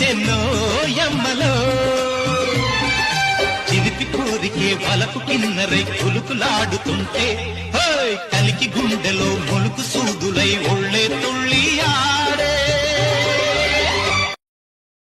ఎన్నో యమ్మలో చిలిపి కోరికే వలపు కిన్నరై కులుకులాడుతుంటే కలికి గుండెలో మొలుకు సూదులై ఒళ్ళ